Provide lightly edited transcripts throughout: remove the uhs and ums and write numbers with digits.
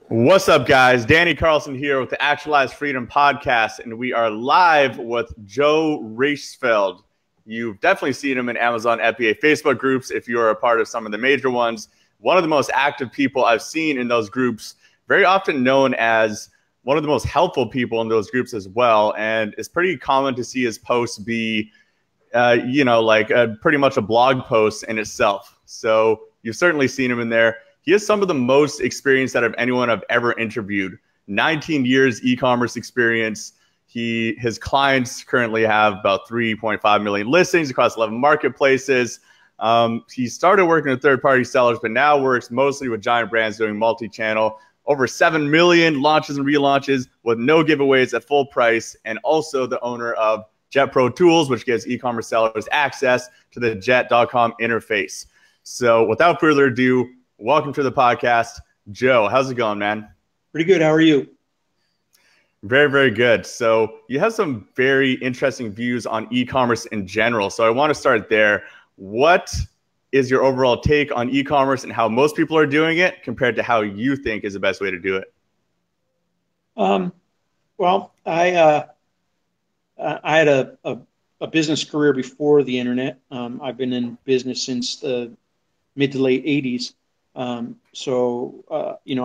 What's up, guys? Danny Carlson here with the Actualized Freedom Podcast, and we are live with Joe Reichsfeld. You've definitely seen him in Amazon FBA Facebook groups if you're a part of some of the major ones. One of the most active people I've seen in those groups, very often known as one of the most helpful people in those groups as well, and it's pretty common to see his posts be, pretty much a blog post in itself. So you've certainly seen him in there. He has some of the most experience out of anyone I've ever interviewed. 19 years e-commerce experience. His clients currently have about 3.5 million listings across 11 marketplaces. He started working with third-party sellers, but now works mostly with giant brands doing multi-channel. Over 7 million launches and relaunches with no giveaways at full price, and also the owner of Jet Pro Tools, which gives e-commerce sellers access to the jet.com interface. So without further ado, welcome to the podcast. Joe, how's it going, man? Pretty good. How are you? Very, very good. So you have some very interesting views on e-commerce in general. So I want to start there. What is your overall take on e-commerce and how most people are doing it compared to how you think is the best way to do it? Well, I had a business career before the internet. I've been in business since the mid to late 80s. I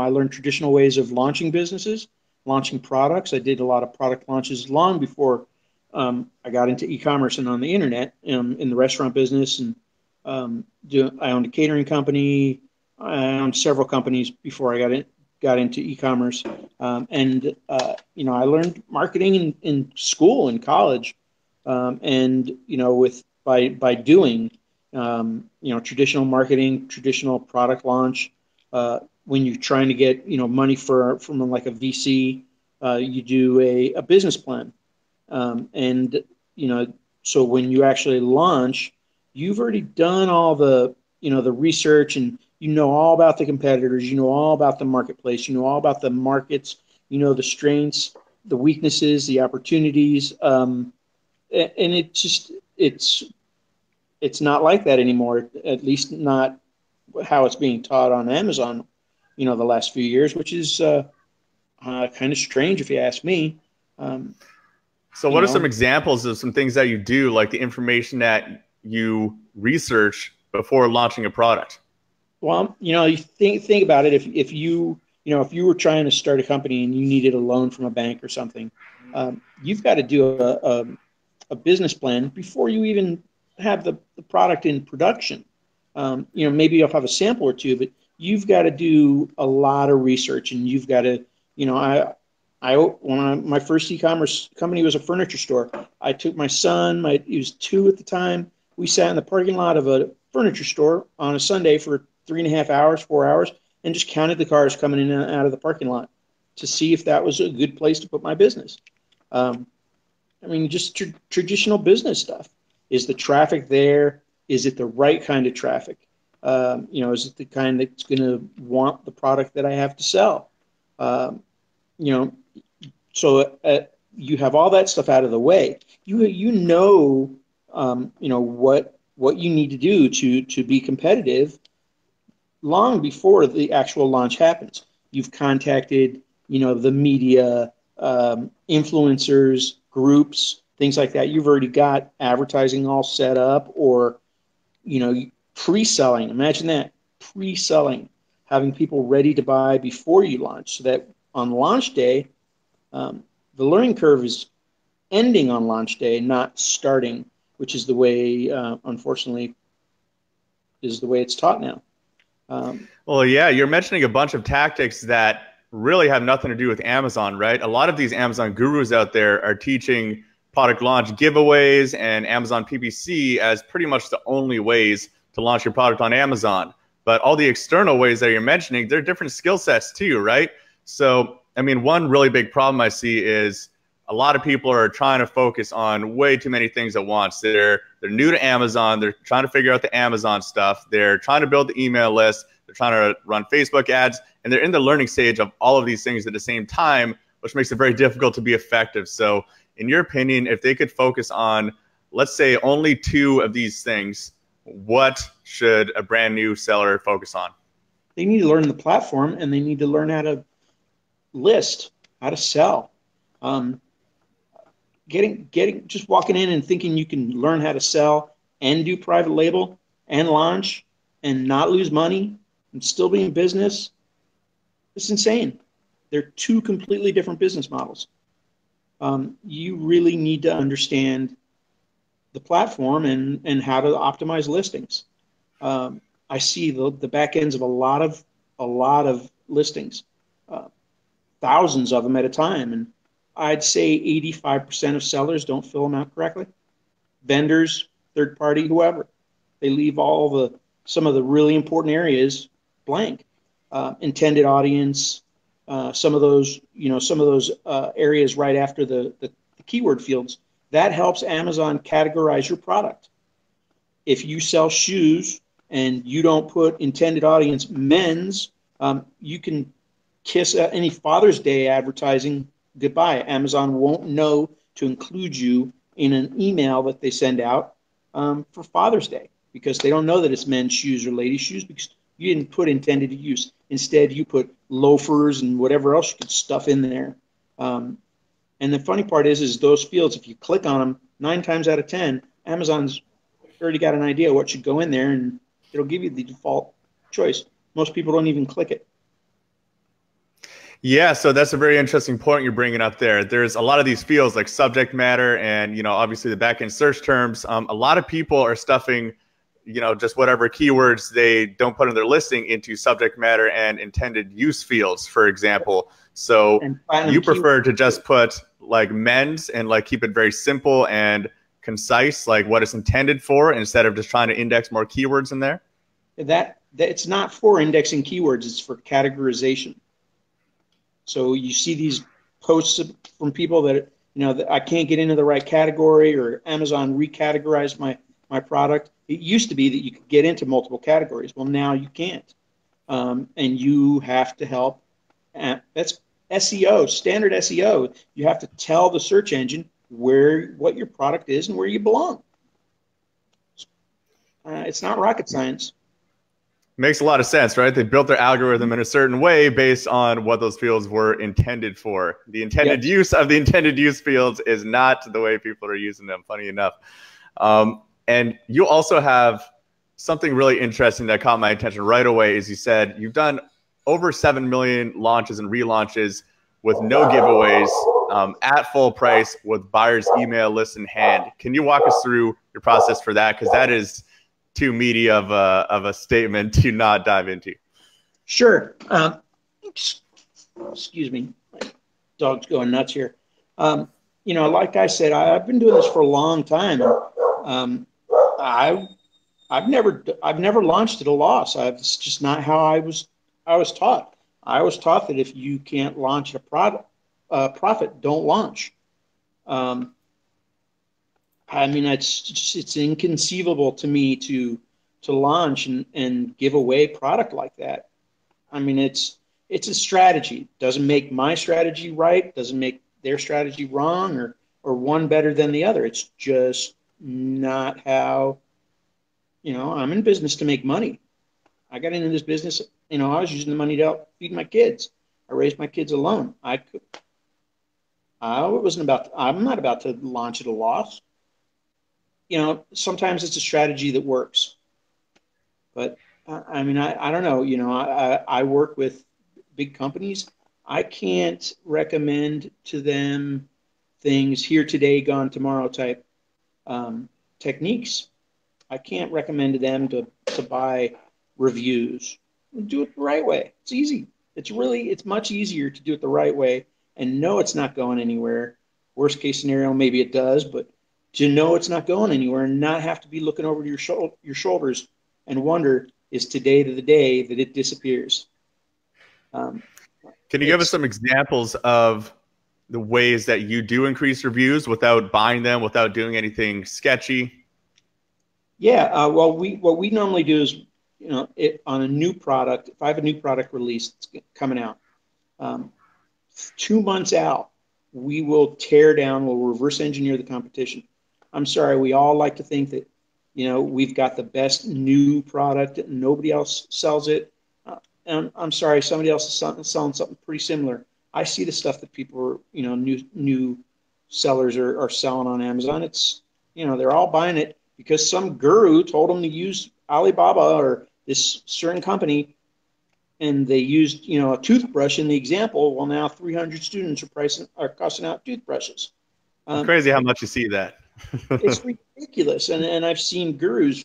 learned traditional ways of launching businesses, launching products. I did a lot of product launches long before I got into e-commerce and on the internet, in the restaurant business. And I owned a catering company. I owned several companies before I got into e-commerce. I learned marketing in school, in college, by doing. Traditional marketing, traditional product launch. When you're trying to get, money from like a VC, you do a business plan. So when you actually launch, you've already done all the research, and all about the competitors, all about the marketplace, all about the markets, the strengths, the weaknesses, the opportunities. And it's not like that anymore, at least not how it's being taught on Amazon, the last few years, which is kind of strange if you ask me. So what are some examples of some things that you do, like the information that you research before launching a product? Well, you think about it. If you were trying to start a company and you needed a loan from a bank or something, you've got to do a business plan before you even have the product in production. Maybe you'll have a sample or two, but you've got to do a lot of research, and you've got to, my first e-commerce company was a furniture store. I took my son, he was 2 at the time. We sat in the parking lot of a furniture store on a Sunday for 3.5 hours, 4 hours, and just counted the cars coming in and out of the parking lot to see if that was a good place to put my business. Just traditional business stuff. Is the traffic there? Is it the right kind of traffic? Is it the kind that's going to want the product that I have to sell? You have all that stuff out of the way. What you need to do to be competitive long before the actual launch happens. You've contacted, the media, influencers, groups, things like that. You've already got advertising all set up, or, pre-selling. Imagine that, pre-selling, having people ready to buy before you launch, so that on launch day, the learning curve is ending on launch day, not starting, which is the way, unfortunately, is the way it's taught now. Well, yeah, you're mentioning a bunch of tactics that really have nothing to do with Amazon, right? A lot of these Amazon gurus out there are teaching product launch giveaways and Amazon PPC as pretty much the only ways to launch your product on Amazon. But all the external ways that you're mentioning, they're different skill sets too, right? So, one really big problem I see is a lot of people are trying to focus on way too many things at once. They're new to Amazon. They're trying to figure out the Amazon stuff. They're trying to build the email list. They're trying to run Facebook ads. And they're in the learning stage of all of these things at the same time, which makes it very difficult to be effective. So in your opinion, if they could focus on, let's say, only 2 of these things, what should a brand new seller focus on? They need to learn the platform, and they need to learn how to list, how to sell. Um, just walking in and thinking you can learn how to sell and do private label and launch and not lose money and still be in business. It's insane. They're two completely different business models. You really need to understand the platform and how to optimize listings. I see the back ends of a lot of listings, thousands of them at a time, and I'd say 85% of sellers don't fill them out correctly. Vendors, third party, whoever, they leave some of the really important areas blank. Intended audience, some of those areas right after the keyword fields. That helps Amazon categorize your product. If you sell shoes and you don't put intended audience men's, you can kiss any Father's Day advertising goodbye. Amazon won't know to include you in an email that they send out for Father's Day because they don't know that it's men's shoes or ladies' shoes because you didn't put intended use. Instead, you put loafers and whatever else you could stuff in there. And the funny part is those fields, if you click on them, 9 times out of 10, Amazon's already got an idea what should go in there, and it'll give you the default choice. Most people don't even click it. Yeah, so that's a very interesting point you're bringing up there. There's a lot of these fields like subject matter and, obviously the back-end search terms. A lot of people are stuffing, just whatever keywords they don't put in their listing into subject matter and intended use fields, for example. So you prefer to just put like men's and like keep it very simple and concise, like what it's intended for, instead of just trying to index more keywords in there? That it's not for indexing keywords, it's for categorization. So you see these posts from people that, that I can't get into the right category, or Amazon recategorized my product. It used to be that you could get into multiple categories. Well, now you can't. And you have to help. That's SEO, standard SEO. You have to tell the search engine what your product is and where you belong. It's not rocket science. Makes a lot of sense, right? They built their algorithm in a certain way based on what those fields were intended for. The intended use of the intended use fields is not the way people are using them, funny enough. And you also have something really interesting that caught my attention right away. Is you said you've done over 7 million launches and relaunches with no giveaways, at full price, with buyers' email lists in hand. Can you walk us through your process for that? Because that is too meaty of a statement to not dive into. Sure. Excuse me. My dog's going nuts here. Like I said, I've been doing this for a long time. I've never launched at a loss. It's just not how I was taught. I was taught that if you can't launch a profit, don't launch. It's inconceivable to me to launch and give away product like that. It's a strategy. Doesn't make my strategy right. Doesn't make their strategy wrong or one better than the other. It's just not how. I'm in business to make money. I got into this business. I was using the money to help feed my kids. I raised my kids alone. I'm not about to launch at a loss. Sometimes it's a strategy that works. But I don't know. I work with big companies. I can't recommend to them things here today, gone tomorrow type techniques. I can't recommend to them to buy reviews. Do it the right way. It's easy. It's much easier to do it the right way and know it's not going anywhere. Worst case scenario, maybe it does, but to know it's not going anywhere and not have to be looking over to your shoulders and wonder, is today the day that it disappears? Can you give us some examples of the ways that you do increase reviews without buying them, without doing anything sketchy? Yeah. What we normally do is, on a new product, if I have a new product release that's coming out, 2 months out, we will tear down, we'll reverse engineer the competition. I'm sorry, we all like to think that, we've got the best new product and nobody else sells it. And I'm sorry, somebody else is selling something pretty similar. I see the stuff that people are, new sellers are selling on Amazon. It's, they're all buying it because some guru told them to use Alibaba or this certain company, and they used, a toothbrush in the example. Well, now 300 students are cussing out toothbrushes. It's crazy how much you see that. It's ridiculous, and I've seen gurus,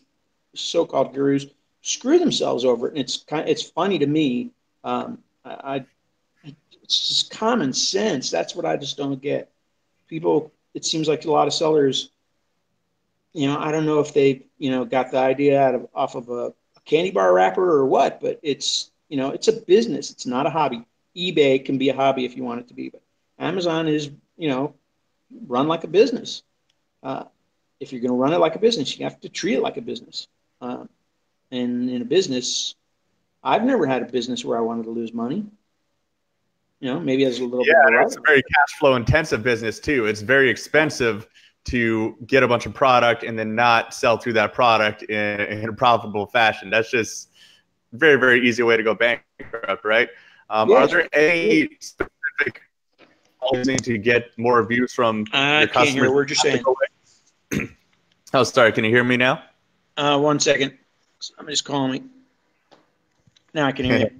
so-called gurus, screw themselves over it, and it's funny to me. It's just common sense. That's what I just don't get. People, it seems like a lot of sellers, I don't know if they, got the idea off of a candy bar wrapper or what, but it's a business. It's not a hobby. eBay can be a hobby if you want it to be, but Amazon is, run like a business. If you're going to run it like a business, you have to treat it like a business. And in a business, I've never had a business where I wanted to lose money. Maybe as a little bit. Yeah, it's a very cash flow intensive business too. It's very expensive to get a bunch of product and then not sell through that product in a profitable fashion. That's just a very, very easy way to go bankrupt, right? Are there any specific ways to get more reviews from your customers? I can't hear a word you're saying. Oh, sorry. Can you hear me now? 1 second. Somebody's calling me. Now I can hear you.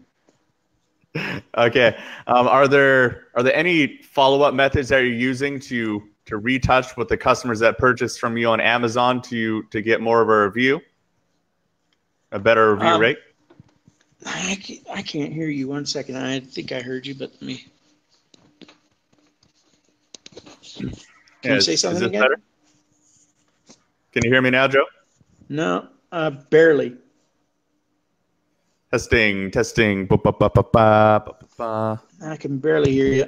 Okay. Are there any follow-up methods that you're using to retouch with the customers that purchase from you on Amazon to get more of a review, a better review rate? I can't hear you. 1 second. I think I heard you, but let me. Can you say something again? Better? Can you hear me now, Joe? No, barely. Testing. I can barely hear you.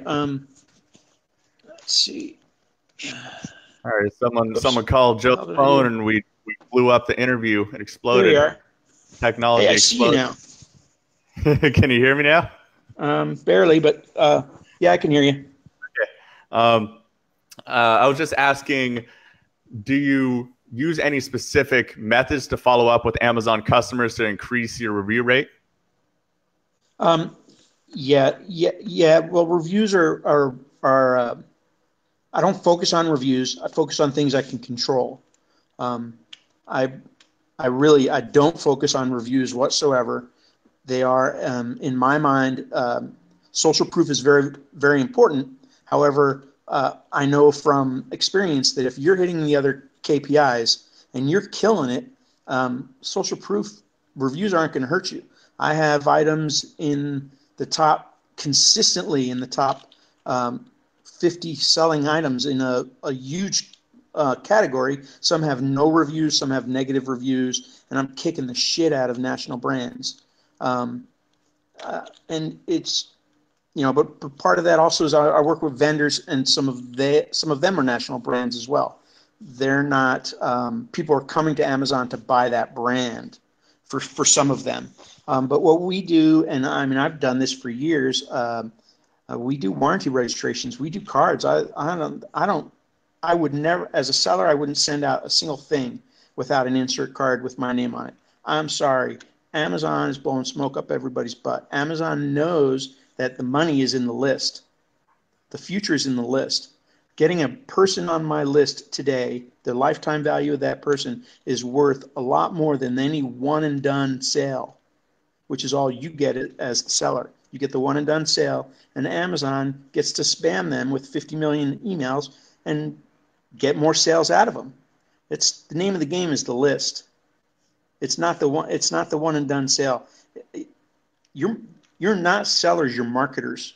Let's see. All right, someone called Joe's phone, and we blew up the interview. It exploded. Here we are. Technology exploded. I see you now. Can you hear me now? Barely, but yeah, I can hear you. Okay. I was just asking, do you use any specific methods to follow up with Amazon customers to increase your review rate? Yeah. Well, reviews are I don't focus on reviews. I focus on things I can control. I don't focus on reviews whatsoever. They are, in my mind, social proof is very, very important. However, I know from experience that if you're hitting the other KPIs and you're killing it, social proof reviews aren't going to hurt you. I have items consistently in the top 50 selling items in a huge category. Some have no reviews, some have negative reviews, and I'm kicking the shit out of national brands. And it's, but part of that also is I work with vendors, and some of them are national brands as well. They're not, people are coming to Amazon to buy that brand for some of them. But what we do, and I mean, I've done this for years. We do warranty registrations. We do cards. I would never, as a seller, I wouldn't send out a single thing without an insert card with my name on it. I'm sorry. Amazon is blowing smoke up everybody's butt. Amazon knows that the money is in the list. The future is in the list. Getting a person on my list today, the lifetime value of that person is worth a lot more than any one and done sale, which is all you get as the seller. You get the one and done sale, and Amazon gets to spam them with 50 million emails and get more sales out of them. It's the name of the game is the list. It's not the one and done sale. You're not sellers, you're marketers.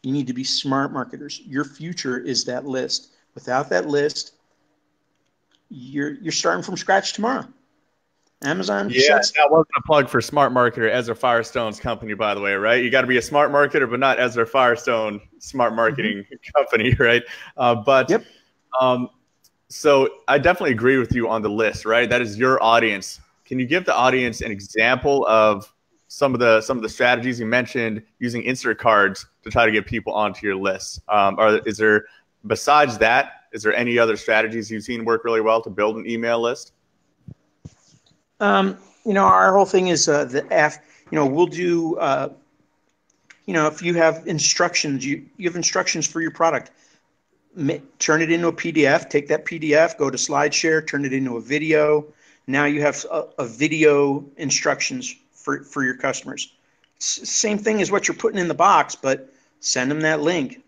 You need to be smart marketers. Your future is that list. Without that list, you're starting from scratch tomorrow. Amazon. Yeah, that wasn't a plug for Smart Marketer, Ezra Firestone's company, by the way, right? You got to be a smart marketer, but not Ezra Firestone smart marketing company, right? Yep. So I definitely agree with you on the list, right? That is your audience. Can you give the audience an example of some of the strategies you mentioned, using insert cards to try to get people onto your list? Besides that, is there any other strategies you've seen work really well to build an email list? Our whole thing is we'll do if you have instructions, you have instructions for your product. Turn it into a PDF, take that PDF, go to SlideShare, turn it into a video. Now you have a video instructions for your customers. Same thing as what you're putting in the box, but send them that link,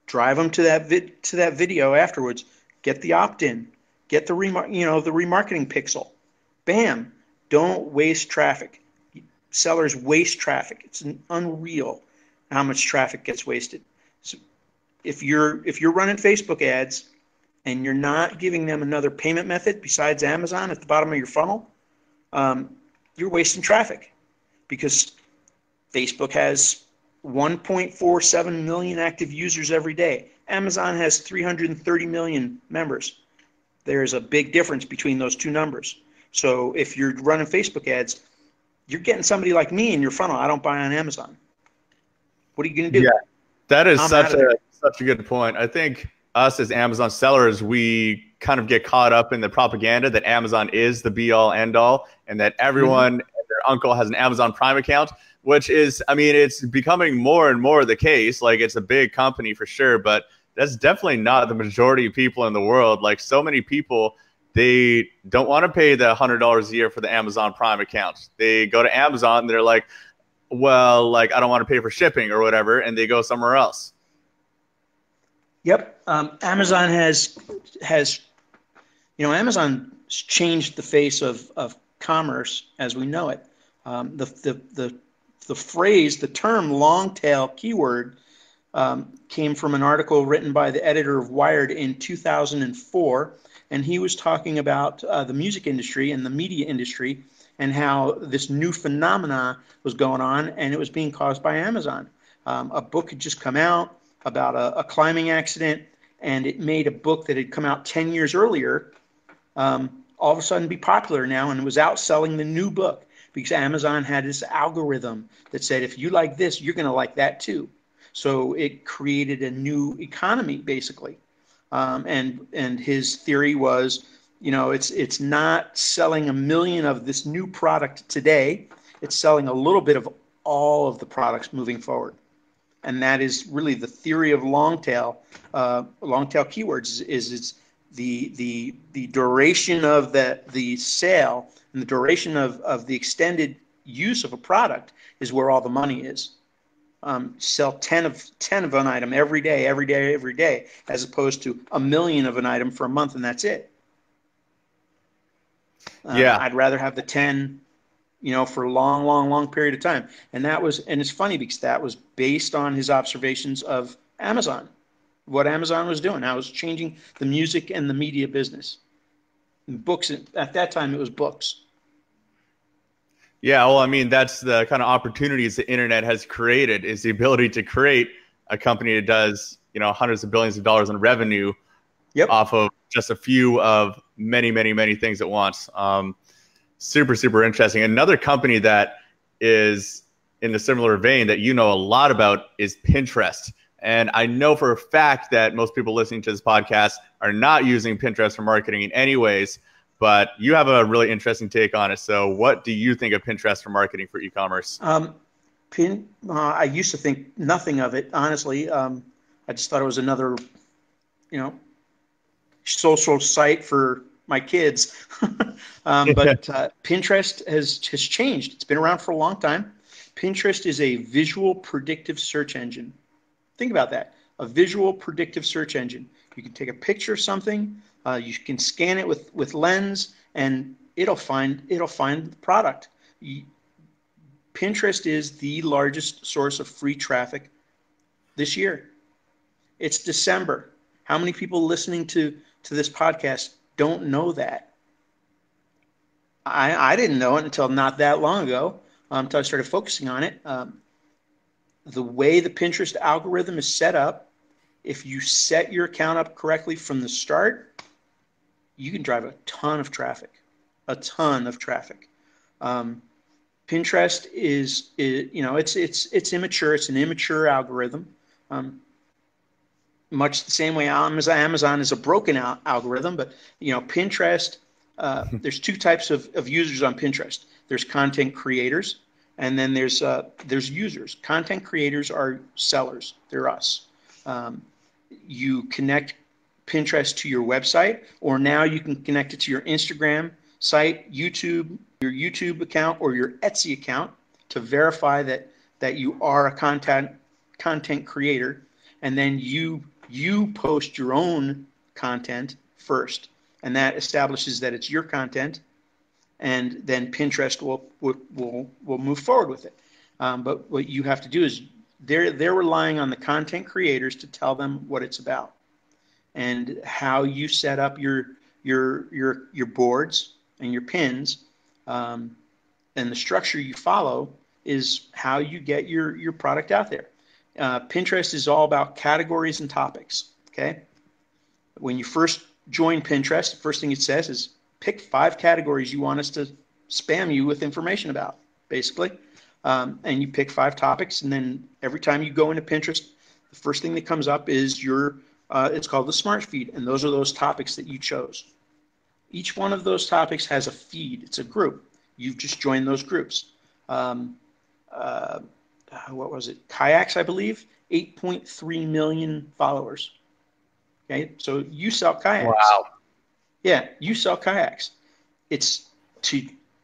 drive them to that video afterwards, get the opt-in, get the remarketing pixel. Bam. Don't waste traffic. Sellers waste traffic. It's unreal how much traffic gets wasted. So if you're running Facebook ads and you're not giving them another payment method besides Amazon at the bottom of your funnel, you're wasting traffic, because Facebook has 1.47 million active users every day. Amazon has 330 million members. There's a big difference between those two numbers. So if you're running Facebook ads, you're getting somebody like me in your funnel. I don't buy on Amazon. What are you going to do? Yeah, that is such a good point. I think us as Amazon sellers, we kind of get caught up in the propaganda that Amazon is the be all end all, and that everyone and their uncle has an Amazon Prime account, which is, I mean, it's becoming more and more the case. Like, it's a big company for sure, but that's definitely not the majority of people in the world. Like, so many people, they don't want to pay the $100 a year for the Amazon Prime account. They go to Amazon and they're like, well, like, I don't want to pay for shipping or whatever, and they go somewhere else. Yep. Amazon has Amazon changed the face of commerce as we know it. The phrase, the term long tail keyword came from an article written by the editor of Wired in 2004, and he was talking about the music industry and the media industry and how this new phenomena was going on, and it was being caused by Amazon. A book had just come out about a climbing accident, and it made a book that had come out 10 years earlier all of a sudden be popular now, and it was outselling the new book because Amazon had this algorithm that said, if you like this, you're going to like that too. So it created a new economy, basically. And his theory was, it's not selling 1 million of this new product today. It's selling a little bit of all of the products moving forward. And that is really the theory of long tail keywords is the duration of the sale and the duration of the extended use of a product is where all the money is. Sell 10 of an item every day, as opposed to 1 million of an item for a month, and that's it. I'd rather have the 10, for a long period of time. And it's funny because that was based on his observations of Amazon, what Amazon was doing. How it was changing the music and the media business. And books, at that time, it was books. Yeah, well, I mean, that's the kind of opportunities the internet has created, is the ability to create a company that does, hundreds of billions of dollars in revenue off of just a few of many, many, many things at once. Super, super interesting. Another company that is in a similar vein that you know a lot about is Pinterest. And I know for a fact that most people listening to this podcast are not using Pinterest for marketing in any ways, but you have a really interesting take on it. So what do you think of Pinterest for marketing for e-commerce? I used to think nothing of it, honestly. I just thought it was another, social site for my kids. But Pinterest has changed. It's been around for a long time. Pinterest is a visual predictive search engine. Think about that. A visual predictive search engine. You can take a picture of something, you can scan it with Lens, and it'll find the product. Pinterest is the largest source of free traffic this year. It's December. How many people listening to this podcast don't know that? I didn't know it until not that long ago, until I started focusing on it. The way the Pinterest algorithm is set up, if you set your account up correctly from the start, you can drive a ton of traffic. Pinterest is it's immature. It's an immature algorithm. Much the same way Amazon is a broken algorithm, but Pinterest. There's two types of users on Pinterest. There's content creators, And then there's users. Content creators are sellers. They're us. You connect Pinterest to your website, or now you can connect it to your Instagram site, YouTube, your YouTube account, or your Etsy account to verify that you are a content creator. And then you post your own content first, and that establishes that it's your content, and then Pinterest will move forward with it. But what you have to do is they're relying on the content creators to tell them what it's about, and how you set up your boards and your pins, and the structure you follow is how you get your product out there. Pinterest is all about categories and topics. Okay, when you first join Pinterest, the first thing it says is pick 5 categories you want us to spam you with information about, basically. And you pick 5 topics, and then every time you go into Pinterest, the first thing that comes up is it's called the Smart Feed, and those are those topics that you chose. Each one of those topics has a feed. It's a group. You've just joined those groups. What was it? Kayaks, I believe, 8.3 million followers. Okay, so you sell kayaks. Wow. Yeah, you sell kayaks. It's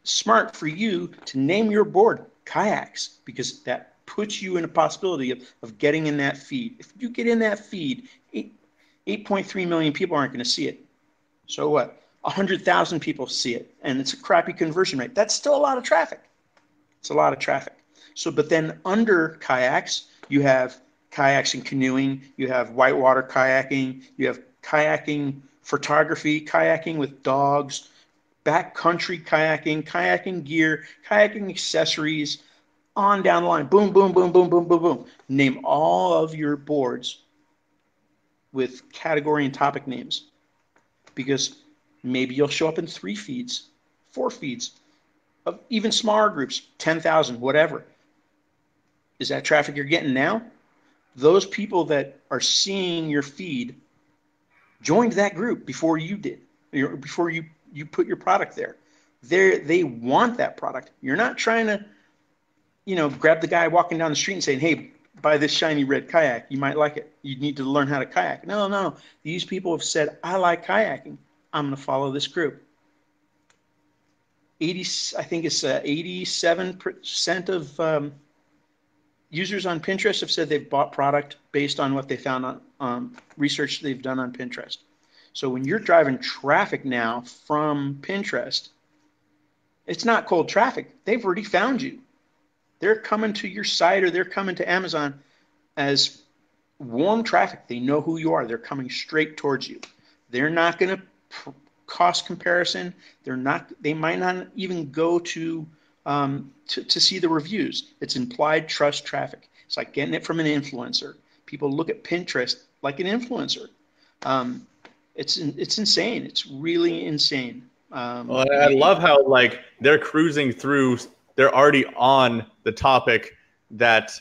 smart for you to name your board kayaks, because that puts you in a possibility of getting in that feed. If you get in that feed, 8.3 million people aren't going to see it. So what? 100,000 people see it, and it's a crappy conversion rate. That's still a lot of traffic. It's a lot of traffic. So, but then under kayaks, you have kayaks and canoeing, you have whitewater kayaking, you have kayaking photography, kayaking with dogs, backcountry kayaking, kayaking gear, kayaking accessories, on down the line. Boom, boom, boom, boom, boom, boom, boom. Name all of your boards with category and topic names, because maybe you'll show up in 3 feeds, 4 feeds, of even smaller groups, 10,000, whatever. Is that traffic you're getting now? Those people that are seeing your feed joined that group before you did, before you put your product there. They want that product. You're not trying to, grab the guy walking down the street and saying, hey, buy this shiny red kayak. You might like it. You need to learn how to kayak. No. These people have said, I like kayaking. I'm going to follow this group. I think it's 87% of users on Pinterest have said they've bought product based on what they found on research they've done on Pinterest. So when you're driving traffic now from Pinterest, it's not cold traffic. They've already found you. They're coming to your site, or they're coming to Amazon as warm traffic. They know who you are. They're coming straight towards you. They're not going to cost comparison. They might not even go to see the reviews. It's implied trust traffic. It's like getting it from an influencer. People look at Pinterest like an influencer. It's insane. It's really insane. Well, I love how they're cruising through. They're already on the topic that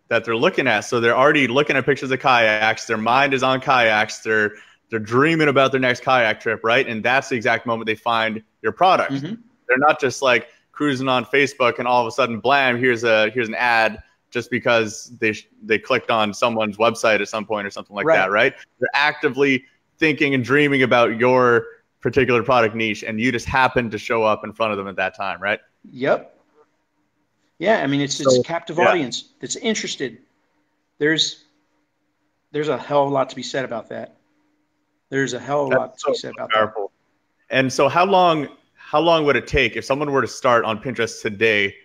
they're looking at. So they're already looking at pictures of kayaks. Their mind is on kayaks. They're dreaming about their next kayak trip, right? And that's the exact moment they find your product. Mm-hmm. They're not just cruising on Facebook and all of a sudden, blam, here's an ad just because they clicked on someone's website at some point or something like that, right? They're actively thinking and dreaming about your particular product niche, and you just happen to show up in front of them at that time, right? Yep. Yeah, I mean, it's a captive audience that's interested. There's a hell of a lot to be said about that. There's a hell of a lot to be said about that. And so how long would it take if someone were to start on Pinterest today?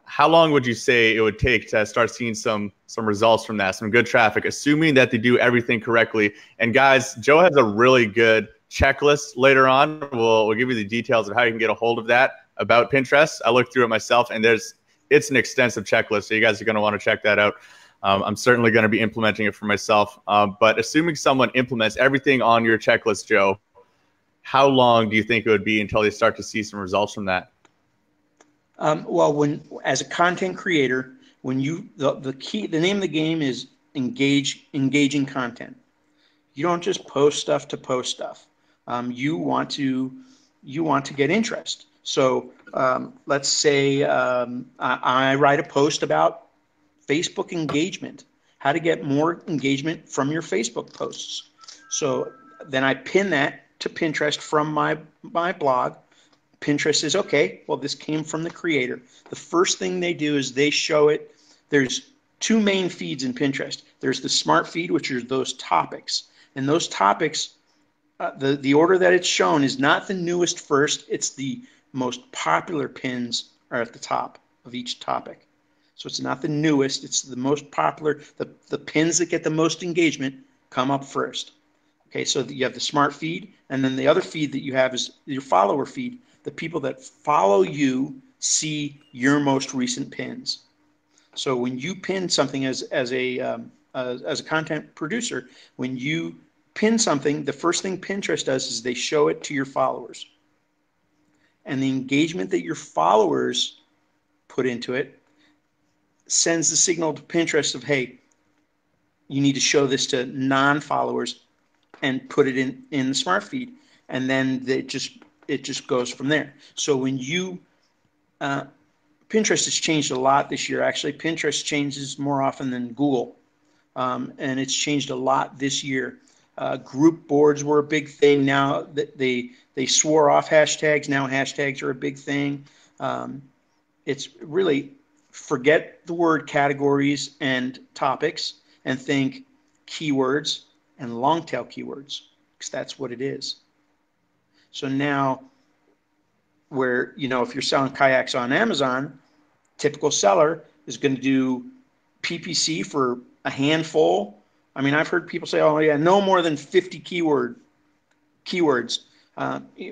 How long would you say it would take to start seeing some results from that, some good traffic, assuming that they do everything correctly? And guys, Joe has a really good checklist later on. We'll give you the details of how you can get a hold of that about Pinterest. I looked through it myself, and it's an extensive checklist, so you guys are going to want to check that out. I'm certainly going to be implementing it for myself. But assuming someone implements everything on your checklist, Joe, how long do you think it would be until they start to see some results from that? Well, as a content creator, the name of the game is engaging content. You don't just post stuff to post stuff. You want to get interest. So let's say I write a post about Facebook engagement, how to get more engagement from your Facebook posts. So then I pin that to Pinterest from my blog. Pinterest says, okay, well, this came from the creator. The first thing they do is they show it. There's two main feeds in Pinterest. There's the smart feed, which are those topics. And those topics, the order that it's shown is not the newest first. It's the most popular pins are at the top of each topic. So it's not the newest. It's the most popular. The pins that get the most engagement come up first. Okay, so you have the smart feed, and then the other feed that you have is your follower feed. The people that follow you see your most recent pins. So when you pin something as a content producer, when you pin something, the first thing Pinterest does is they show it to your followers. And the engagement that your followers put into it sends the signal to Pinterest of, hey, you need to show this to non-followers and put it in the smart feed. And then it just goes from there. So when you Pinterest has changed a lot this year. Actually, Pinterest changes more often than Google, and it's changed a lot this year. Group boards were a big thing. Now they swore off hashtags. Now hashtags are a big thing. It's really, forget the word categories and topics and think keywords and long tail keywords, because that's what it is. So now, where, if you're selling kayaks on Amazon, typical seller is going to do PPC for a handful. I mean, I've heard people say, oh yeah, no more than 50 keywords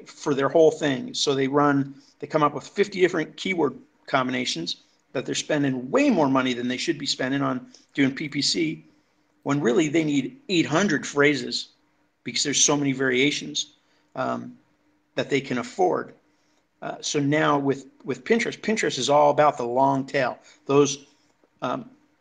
for their whole thing. So they come up with 50 different keyword combinations that they're spending way more money than they should be spending on doing PPC, when really they need 800 phrases because there's so many variations that they can afford. So now with Pinterest is all about the long tail. Those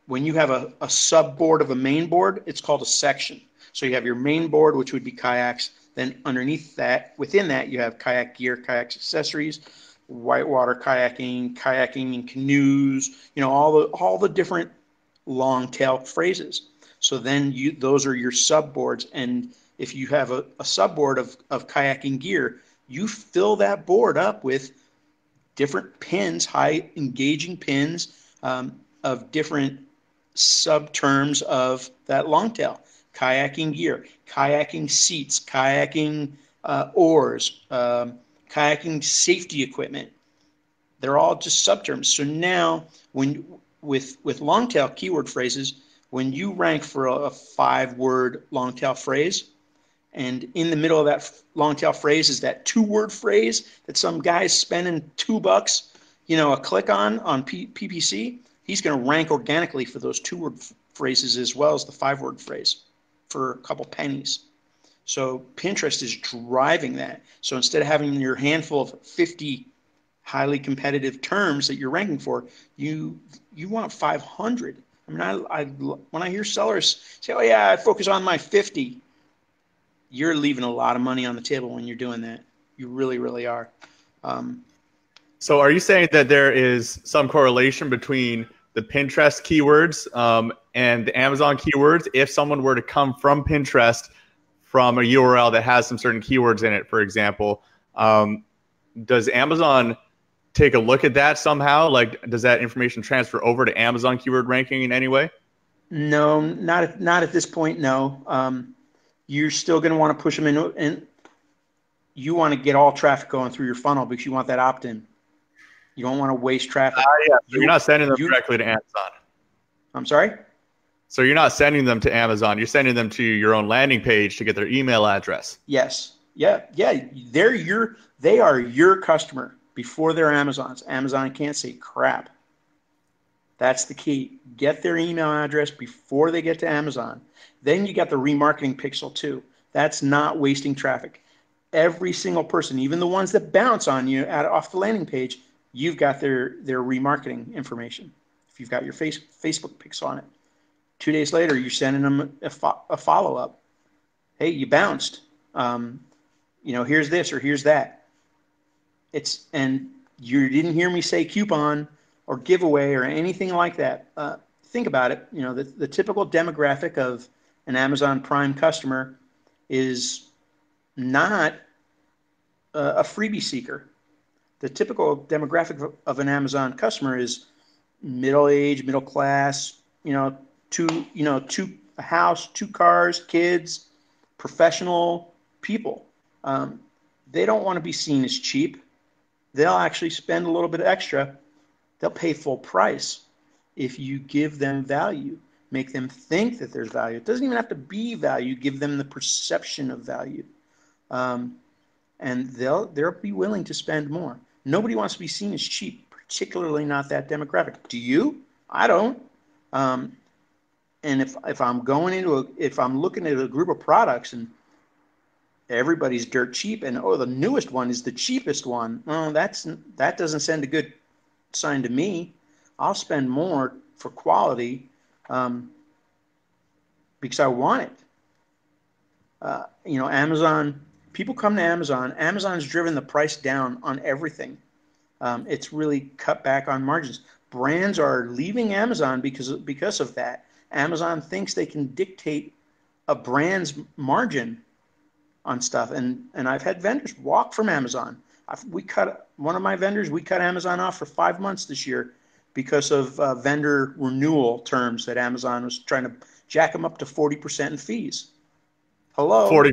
when you have a subboard of a main board, it's called a section. So you have your main board, which would be kayaks. Then underneath that, within that, you have kayak gear, kayak accessories, whitewater kayaking, kayaking in canoes. All the different long tail phrases. So then those are your subboards. And if you have a subboard of kayaking gear, you fill that board up with different pins, high engaging pins of different subterms of that long tail. Kayaking gear, kayaking seats, kayaking oars, kayaking safety equipment. They're all just subterms. So now, with long tail keyword phrases, when you rank for a 5-word long tail phrase, and in the middle of that long tail phrase is that 2-word phrase that some guy's spending $2, a click on PPC, he's going to rank organically for those 2-word phrases as well as the 5-word phrase for a couple pennies. So Pinterest is driving that. So instead of having your handful of 50 highly competitive terms that you're ranking for, you want 500. I mean, when I hear sellers say, oh yeah, I focus on my 50, you're leaving a lot of money on the table when you're doing that. You really, really are. So are you saying that there is some correlation between the Pinterest keywords and the Amazon keywords? If someone were to come from Pinterest from a URL that has some certain keywords in it, for example, does Amazon take a look at that somehow? Like, does that information transfer over to Amazon keyword ranking in any way? No, not at this point, no. You're still going to want to push them in, and you want to get all traffic going through your funnel because you want that opt-in. You don't want to waste traffic. Yeah. So you're not sending them directly to Amazon. I'm sorry? So you're not sending them to Amazon. You're sending them to your own landing page to get their email address. Yes. Yeah. They are your customer before they're Amazon's. Amazon can't say crap. That's the key. Get their email address before they get to Amazon. Then you got the remarketing pixel too. That's not wasting traffic. Every single person, even the ones that bounce on you off the landing page, you've got their remarketing information. If you've got your Facebook pixel on it, 2 days later, you're sending them a follow-up. Hey, you bounced. Here's this or here's that. and you didn't hear me say coupon or giveaway or anything like that. Think about it. You know, the typical demographic of an Amazon Prime customer is not a freebie seeker. The typical demographic of an Amazon customer is middle age, middle class, a house, 2 cars, kids, professional people. They don't want to be seen as cheap. They'll actually spend a little bit extra. They'll pay full price if you give them value, make them think that there's value. It doesn't even have to be value. Give them the perception of value. And they'll be willing to spend more. Nobody wants to be seen as cheap, particularly not that demographic. Do you? I don't. And if I'm looking at a group of products and everybody's dirt cheap, and the newest one is the cheapest one, well, that doesn't send a good sign to me. I'll spend more for quality because I want it. Amazon. People come to Amazon. Amazon's driven the price down on everything. It's really cut back on margins. Brands are leaving Amazon because of that. Amazon thinks they can dictate a brand's margin on stuff, and I've had vendors walk from Amazon. We cut Amazon off for 5 months this year because of vendor renewal terms that Amazon was trying to jack them up to 40% in fees. Hello, 40%.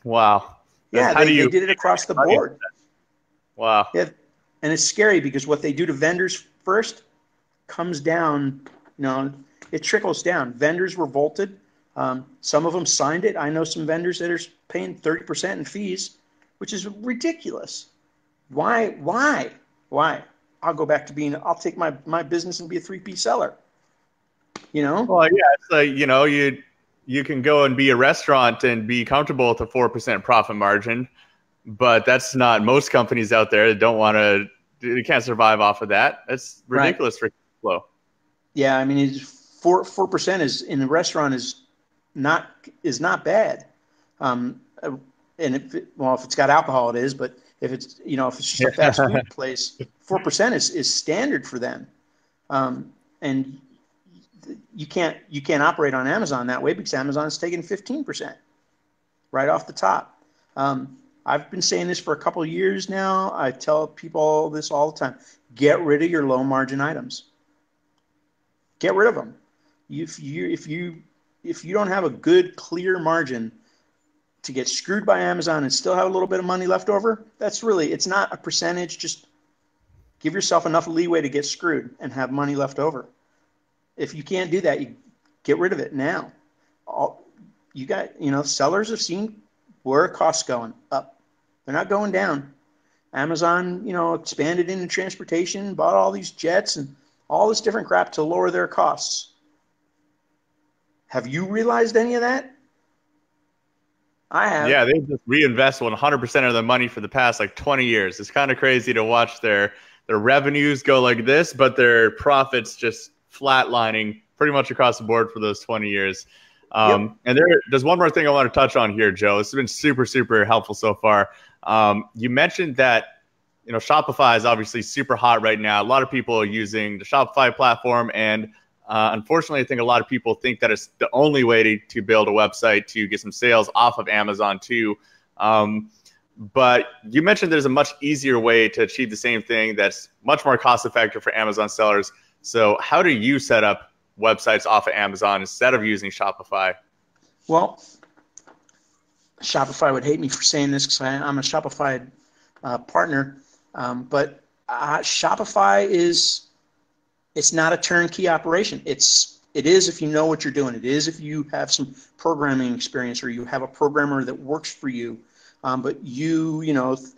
Wow. Yeah, they did it across the board. Wow. Yeah, and it's scary because what they do to vendors first comes down. It trickles down. Vendors revolted. Some of them signed it. I know some vendors that are paying 30% in fees, which is ridiculous. Why? I'll go back to I'll take my business and be a 3P seller. Well, yeah, it's like, you can go and be a restaurant and be comfortable with a 4% profit margin, but that's not most companies out there that they can't survive off of that. That's ridiculous for flow. Yeah, I mean, 4% is in the restaurant is not bad. And if it's got alcohol, it is. But if it's just a fast food place, 4% is standard for them. And you can't operate on Amazon that way because Amazon is taking 15% right off the top. I've been saying this for a couple of years now. I tell people this all the time: get rid of your low margin items. Get rid of them. If you don't have a good, clear margin to get screwed by Amazon and still have a little bit of money left over, it's not a percentage. Just give yourself enough leeway to get screwed and have money left over. If you can't do that, you get rid of it now. Sellers have seen where costs going up. They're not going down. Amazon, expanded into transportation, bought all these jets and all this different crap to lower their costs. Have you realized any of that? I have. Yeah, they just reinvest 100% of the money for the past 20 years. It's kind of crazy to watch their revenues go like this, but their profits just flatlining pretty much across the board for those 20 years. And there's one more thing I want to touch on here, Joe. This has been super, super helpful so far. You mentioned that Shopify is obviously super hot right now. A lot of people are using the Shopify platform, and unfortunately, I think a lot of people think that it's the only way to build a website to get some sales off of Amazon too. But you mentioned there's a much easier way to achieve the same thing that's much more cost effective for Amazon sellers. So how do you set up websites off of Amazon instead of using Shopify? Well, Shopify would hate me for saying this because I'm a Shopify partner. But Shopify it's not a turnkey operation. It is if you know what you're doing. It is if you have some programming experience or you have a programmer that works for you. But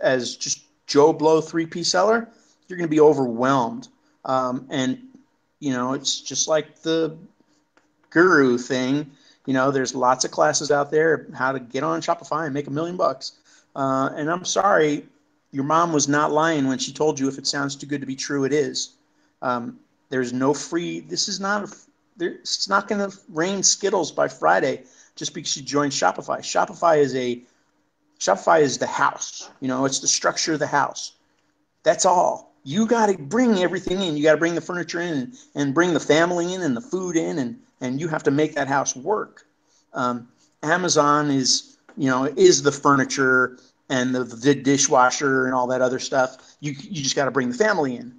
as just Joe Blow 3P seller, you're going to be overwhelmed. And it's just like the guru thing. There's lots of classes out there how to get on Shopify and make $1 million. And I'm sorry, your mom was not lying when she told you if it sounds too good to be true, it is. There's no free. It's not going to rain Skittles by Friday just because you join Shopify. Shopify is the house. It's the structure of the house. That's all. You got to bring everything in. You got to bring the furniture in and bring the family in and the food in, and you have to make that house work. Amazon is the furniture and the dishwasher and all that other stuff. You just got to bring the family in.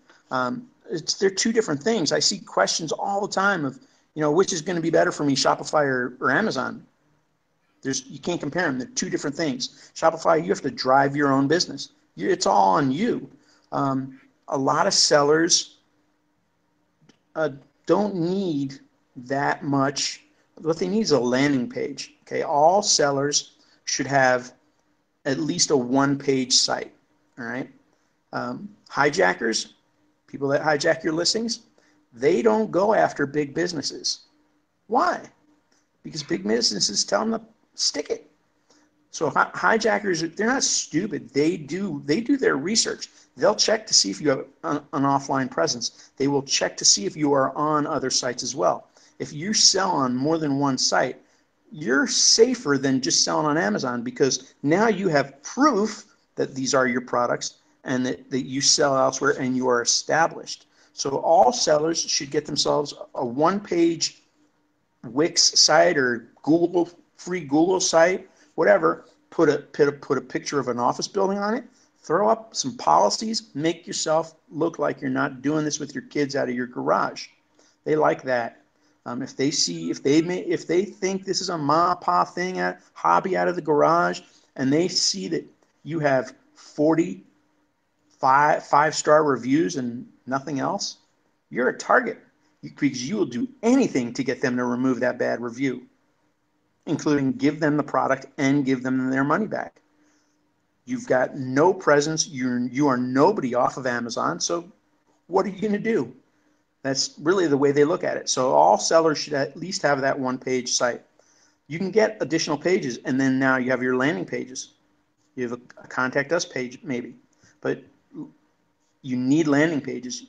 They're two different things. I see questions all the time of, which is going to be better for me, Shopify or Amazon. You can't compare them. They're two different things. Shopify, you have to drive your own business. It's all on you. A lot of sellers don't need that much. What they need is a landing page. Okay, all sellers should have at least a one-page site. All right, hijackers, people that hijack your listings, they don't go after big businesses. Why? Because big businesses tell them to stick it. So hijackers, they're not stupid. They do their research. They'll check to see if you have an offline presence. They will check to see if you are on other sites as well. If you sell on more than one site, you're safer than just selling on Amazon, because now you have proof that these are your products and that you sell elsewhere and you are established. So all sellers should get themselves a one-page Wix site or free Google site, whatever. Put a picture of an office building on it. Throw up some policies. Make yourself look like you're not doing this with your kids out of your garage. They like that. If they think this is a ma pa thing, hobby out of the garage, and they see that you have 40 five-star reviews and nothing else, you're a target, because you will do anything to get them to remove that bad review, including give them the product and give them their money back. You've got no presence. You are nobody off of Amazon. So what are you going to do? That's really the way they look at it. So all sellers should at least have that one-page site. You can get additional pages, and then now you have your landing pages. You have a contact us page maybe, but you need landing pages.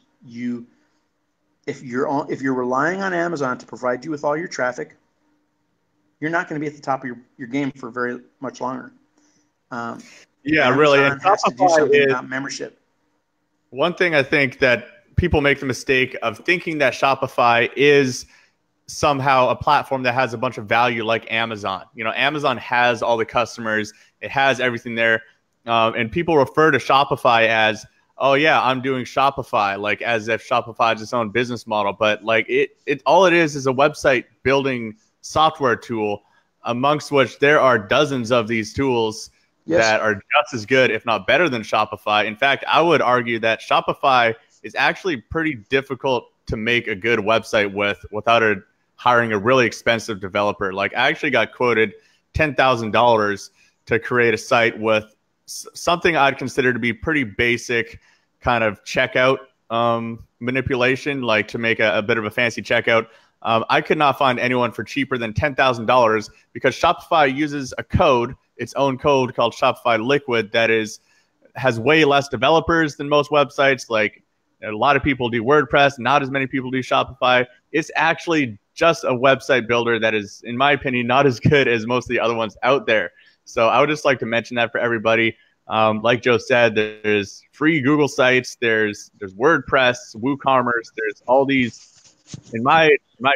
If you're relying on Amazon to provide you with all your traffic, you're not going to be at the top of your game for very much longer. Yeah, Amazon really. And has to do something about membership. One thing I think that people make the mistake of thinking that Shopify is somehow a platform that has a bunch of value like Amazon. Amazon has all the customers. It has everything there. And people refer to Shopify as, oh yeah, I'm doing Shopify, like as if Shopify is its own business model. But like it all it is a website building software tool, amongst which there are dozens of these tools that are just as good, if not better than Shopify. In fact, I would argue that Shopify is actually pretty difficult to make a good website without hiring a really expensive developer. Like I actually got quoted $10,000 to create a site with something I'd consider to be pretty basic kind of checkout manipulation, like to make a bit of a fancy checkout. I could not find anyone for cheaper than $10,000 because Shopify uses its own code called Shopify Liquid that has way less developers than most websites. Like a lot of people do WordPress, not as many people do Shopify. It's actually just a website builder that is, in my opinion, not as good as most of the other ones out there. So I would just like to mention that for everybody. Like Joe said, there's free Google sites, there's WordPress, WooCommerce, there's all these, in my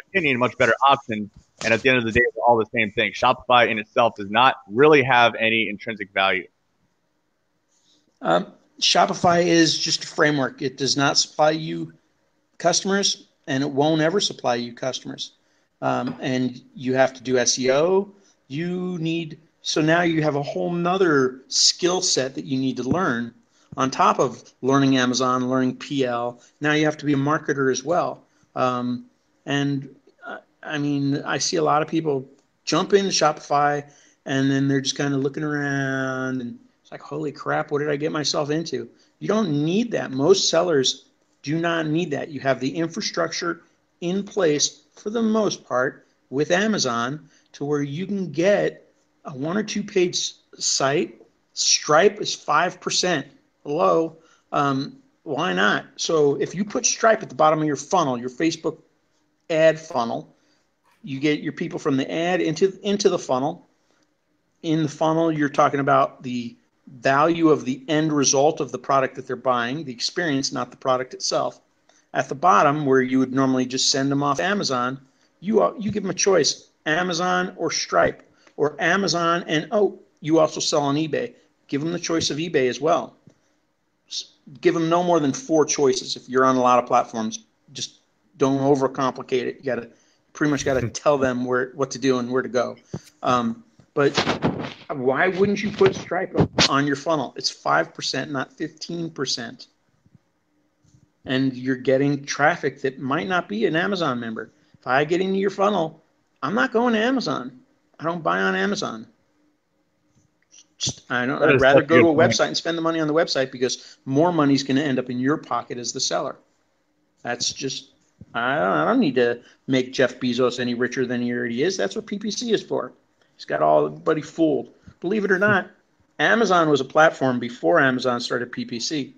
opinion, much better options. And at the end of the day, they're all the same thing. Shopify in itself does not really have any intrinsic value. Shopify is just a framework. It does not supply you customers, and it won't ever supply you customers. And you have to do SEO. So now you have a whole nother skill set that you need to learn on top of learning Amazon, learning PL. Now you have to be a marketer as well. I mean, I see a lot of people jump into Shopify and then they're just kind of looking around and it's like, holy crap, what did I get myself into? You don't need that. Most sellers do not need that. You have the infrastructure in place for the most part with Amazon to where you can get a 1 or 2 page site. Stripe is 5% below. Why not? So if you put Stripe at the bottom of your funnel, your Facebook ad funnel, you get your people from the ad into the funnel. In the funnel, you're talking about the value of the end result of the product that they're buying, the experience, not the product itself. At the bottom, where you would normally just send them off Amazon, you give them a choice, Amazon or Stripe, or Amazon and, you also sell on eBay. Give them the choice of eBay as well. Give them no more than 4 choices. If you're on a lot of platforms, just don't overcomplicate it. You pretty much got to tell them what to do and where to go. But why wouldn't you put Stripe on your funnel? It's 5%, not 15%. And you're getting traffic that might not be an Amazon member. If I get into your funnel, I'm not going to Amazon. I don't buy on Amazon. I'd rather go to a website and spend the money on the website, because more money is going to end up in your pocket as the seller. That's just, I don't need to make Jeff Bezos any richer than he already is. That's what PPC is for. He's got everybody fooled. Believe it or not, Amazon was a platform before Amazon started PPC.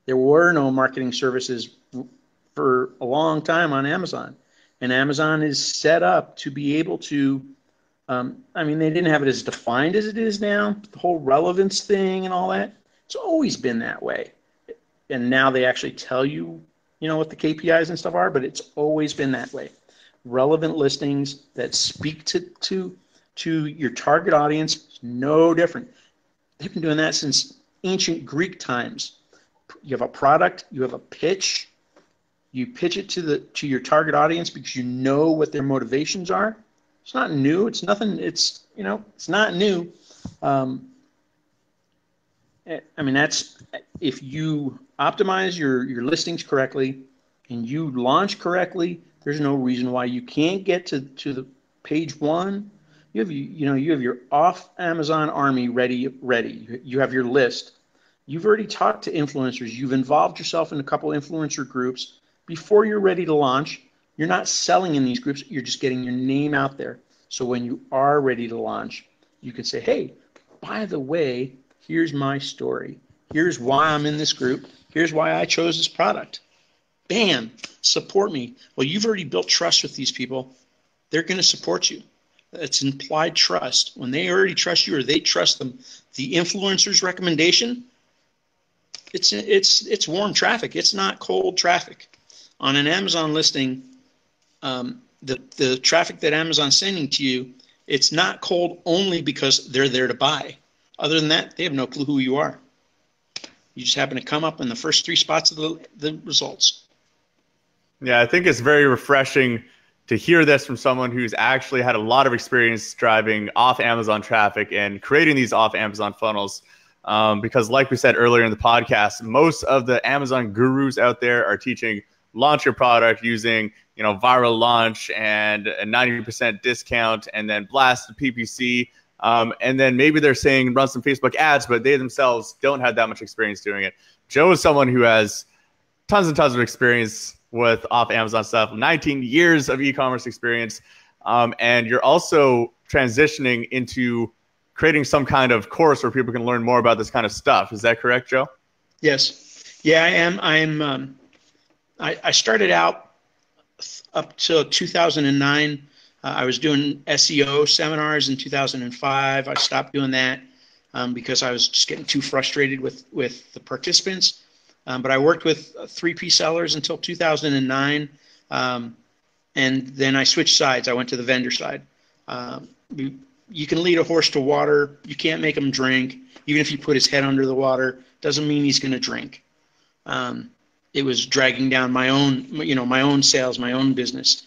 There were no marketing services for a long time on Amazon. And Amazon is set up to be able to, they didn't have it as defined as it is now, the whole relevance thing and all that. It's always been that way. And now they actually tell you, what the KPIs and stuff are, but it's always been that way. Relevant listings that speak to your target audience is no different. They've been doing that since ancient Greek times. You have a product, you have a pitch, you pitch it to your target audience because you know what their motivations are. It's not new. It's nothing. It's not new. That's if you optimize your listings correctly and you launch correctly. There's no reason why you can't get to the page 1. You have your off Amazon army ready. You have your list. You've already talked to influencers. You've involved yourself in a couple influencer groups before you're ready to launch. You're not selling in these groups. You're just getting your name out there. So when you are ready to launch, you can say, hey, by the way, here's my story. Here's why I'm in this group. Here's why I chose this product. Bam, support me. Well, you've already built trust with these people. They're going to support you. It's implied trust. When they already trust you or they trust them, the influencer's recommendation, it's warm traffic. It's not cold traffic. On an Amazon listing, the traffic that Amazon's sending to you, it's not cold only because they're there to buy. Other than that, they have no clue who you are. You just happen to come up in the first 3 spots of the results. Yeah, I think it's very refreshing to hear this from someone who's actually had a lot of experience driving off Amazon traffic and creating these off Amazon funnels. Because like we said earlier in the podcast, most of the Amazon gurus out there are teaching launch your product using, viral launch and a 90% discount and then blast the PPC. And then maybe they're saying run some Facebook ads, but they themselves don't have that much experience doing it. Joe is someone who has tons and tons of experience with off Amazon stuff, 19 years of e-commerce experience. And you're also transitioning into creating some kind of course where people can learn more about this kind of stuff. Is that correct, Joe? Yes. Yeah, I am. I started out up till 2009. I was doing SEO seminars in 2005. I stopped doing that because I was just getting too frustrated with the participants. But I worked with 3P sellers until 2009. And then I switched sides. I went to the vendor side. You can lead a horse to water. You can't make him drink. Even if you put his head under the water, doesn't mean he's going to drink. It was dragging down my own sales, my own business,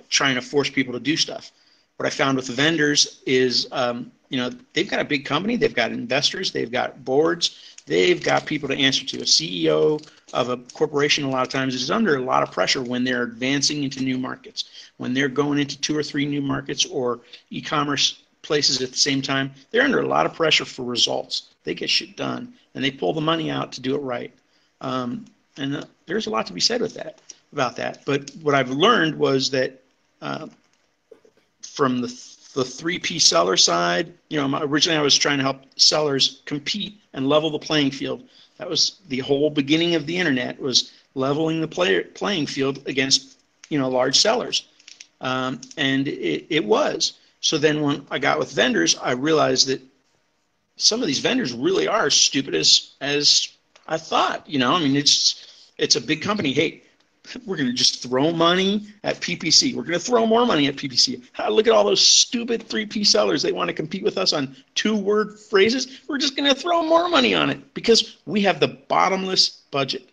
trying to force people to do stuff. What I found with the vendors is, they've got a big company. They've got investors. They've got boards. They've got people to answer to. A CEO of a corporation a lot of times is under a lot of pressure when they're advancing into new markets, when they're going into 2 or 3 new markets or e-commerce places at the same time. They're under a lot of pressure for results. They get shit done, and they pull the money out to do it right. And there's a lot to be said about that. But what I've learned was that from the 3P seller side, originally I was trying to help sellers compete and level the playing field. That was the whole beginning of the internet, was leveling the playing field against, large sellers. And it was. So then when I got with vendors, I realized that some of these vendors really are as stupid as I thought. I mean, it's a big company. Hey, we're going to just throw money at PPC. We're going to throw more money at PPC. Look at all those stupid 3P sellers. They want to compete with us on 2-word phrases. We're just going to throw more money on it because we have the bottomless budget.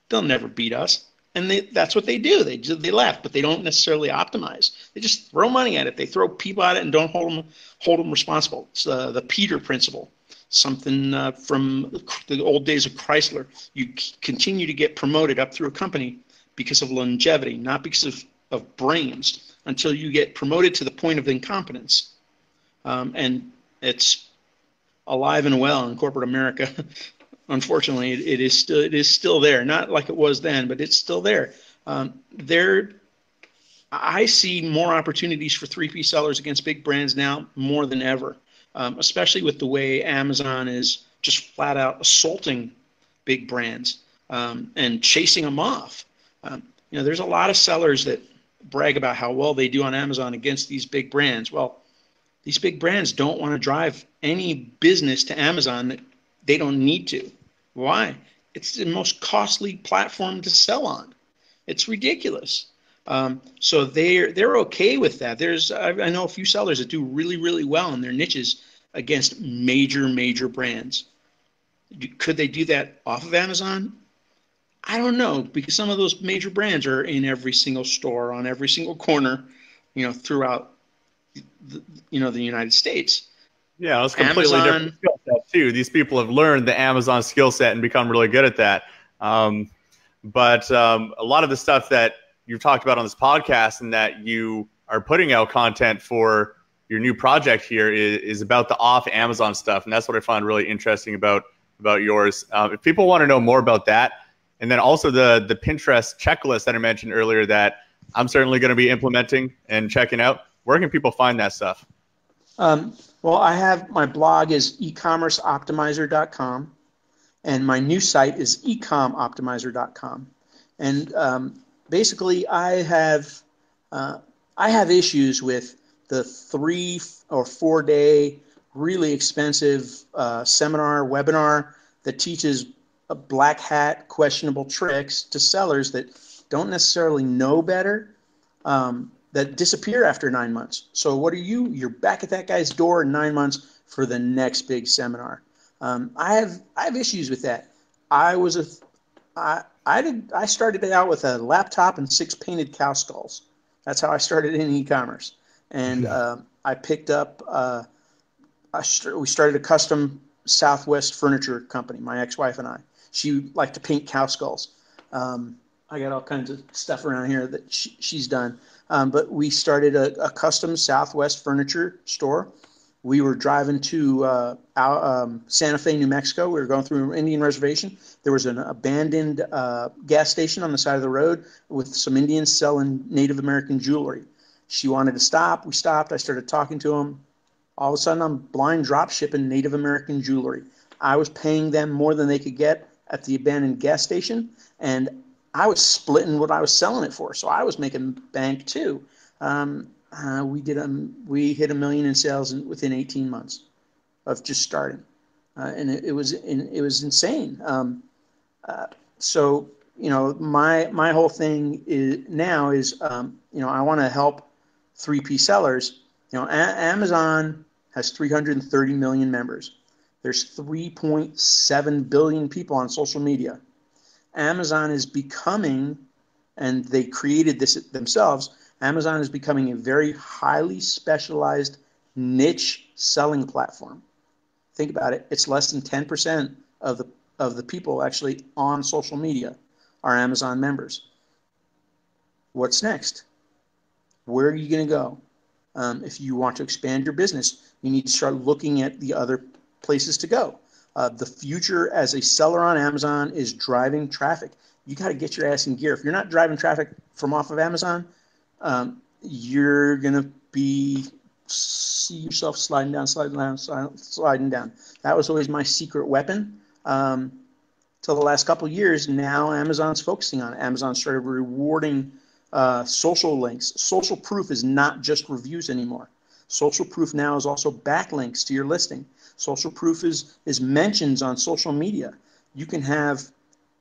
They'll never beat us. And that's what they do. They laugh, but they don't necessarily optimize. They just throw money at it. They throw people at it and don't hold them responsible. It's the Peter principle, something from the old days of Chrysler. You continue to get promoted up through a company because of longevity, not because of brains, until you get promoted to the point of incompetence. And it's alive and well in corporate America. Unfortunately, it is still there. Not like it was then, but it's still there. I see more opportunities for 3P sellers against big brands now more than ever, especially with the way Amazon is just flat out assaulting big brands and chasing them off. There's a lot of sellers that brag about how well they do on Amazon against these big brands. Well, these big brands don't want to drive any business to Amazon that they don't need to. Why? It's the most costly platform to sell on. It's ridiculous. So they're okay with that. I know a few sellers that do really, really well in their niches against major brands. Could they do that off of Amazon? I don't know, because some of those major brands are in every single store on every single corner, throughout the United States. Yeah, it's completely different skill set too. These people have learned the Amazon skill set and become really good at that. But a lot of the stuff that you've talked about on this podcast and that you are putting out content for your new project here is about the off Amazon stuff, and that's what I find really interesting about yours. If people want to know more about that, and then also the Pinterest checklist that I mentioned earlier that I'm certainly going to be implementing and checking out, where can people find that stuff? Well, I have my blog is ecommerceoptimizer.com, and my new site is ecomoptimizer.com. And basically, I have issues with the 3 or 4 day really expensive webinar that teaches a black hat questionable tricks to sellers that don't necessarily know better. That disappear after 9 months. So what are you? You're back at that guy's door in 9 months for the next big seminar. I have issues with that. I started out with a laptop and 6 painted cow skulls. That's how I started in e-commerce. And I picked up. We started a custom Southwest furniture company. My ex-wife and I. She liked to paint cow skulls. I got all kinds of stuff around here that she's done. But we started a custom Southwest furniture store. We were driving to Santa Fe, New Mexico. We were going through an Indian reservation. There was an abandoned gas station on the side of the road with some Indians selling Native American jewelry. She wanted to stop. We stopped. I started talking to them. All of a sudden, I'm blind drop shipping Native American jewelry. I was paying them more than they could get at the abandoned gas station, and I was splitting what I was selling it for, so I was making bank too. We hit $1 million in sales within 18 months of just starting, and it was insane. So my whole thing is I want to help 3P sellers. Amazon has 330 million members. There's 3.7 billion people on social media. Amazon is becoming, and they created this themselves, Amazon is becoming a very highly specialized niche selling platform. Think about it. It's less than 10% of the people actually on social media are Amazon members. What's next? Where are you going to go? If you want to expand your business, you need to start looking at the other places to go. The future as a seller on Amazon is driving traffic. You got to get your ass in gear. If you're not driving traffic from off of Amazon, you're going to see yourself sliding down. That was always my secret weapon. Till the last couple of years, now Amazon's focusing on it. Amazon started rewarding social links. Social proof is not just reviews anymore. Social proof now is also backlinks to your listing. Social proof is mentions on social media. You can have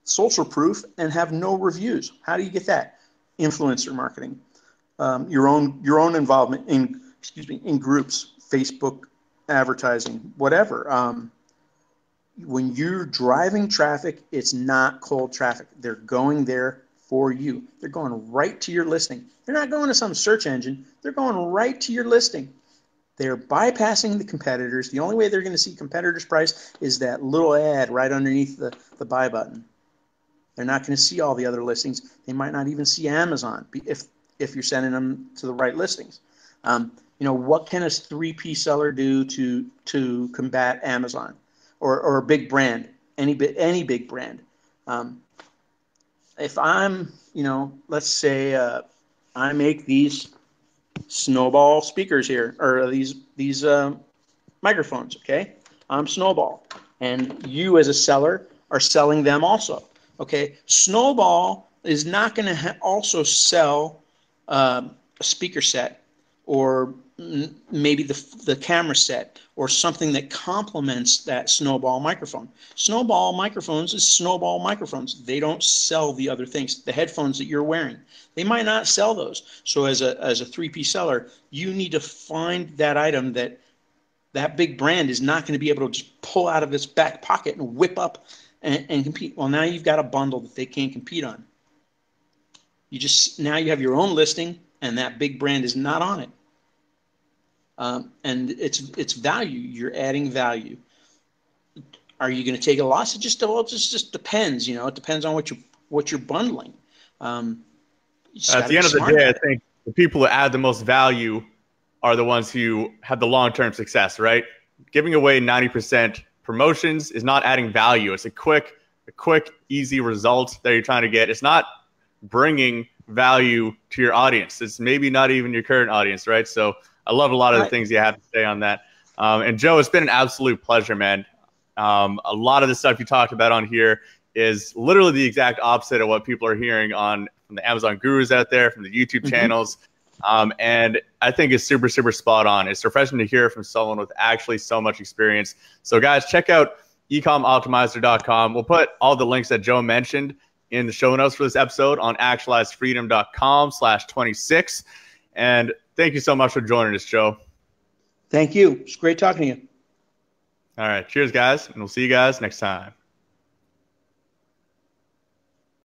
social proof and have no reviews. How do you get that? Influencer marketing, your own involvement in groups, Facebook advertising, whatever. When you're driving traffic, it's not cold traffic. They're going there for you. They're going right to your listing. They're not going to some search engine. They're going right to your listing. They're bypassing the competitors. The only way they're going to see competitors' price is that little ad right underneath the buy button. They're not going to see all the other listings. They might not even see Amazon if you're sending them to the right listings. What can a 3P seller do to combat Amazon or a big brand, any big brand? If I'm, let's say I make these Snowball speakers here, or these microphones, okay? I'm Snowball, and you as a seller are selling them also, okay? Snowball is not going to also sell a speaker set or maybe the camera set or something that complements that Snowball microphone. Snowball microphones is Snowball microphones. They don't sell the other things. The headphones that you're wearing, they might not sell those. So as a 3P seller, you need to find that item that big brand is not going to be able to just pull out of its back pocket and whip up and compete. Well, now you've got a bundle that they can't compete on. Now you have your own listing, and that big brand is not on it. And it's value. You're adding value. Are you going to take a loss? It just depends. It depends on what you're bundling. At the end of the day, I think the people who add the most value are the ones who have the long-term success, right? Giving away 90% promotions is not adding value. It's a quick, easy result that you're trying to get. It's not bringing value to your audience. It's maybe not even your current audience, right? So I love a lot of the things you have to say on that. And Joe, it's been an absolute pleasure, man. A lot of the stuff you talked about on here is literally the exact opposite of what people are hearing from the Amazon gurus out there, from the YouTube channels. And I think it's super, super spot on. It's refreshing to hear from someone with actually so much experience. So guys, check out ecomoptimizer.com. We'll put all the links that Joe mentioned in the show notes for this episode on actualizedfreedom.com/26. And thank you so much for joining us, Joe. Thank you. It's great talking to you. All right. Cheers, guys. And we'll see you guys next time.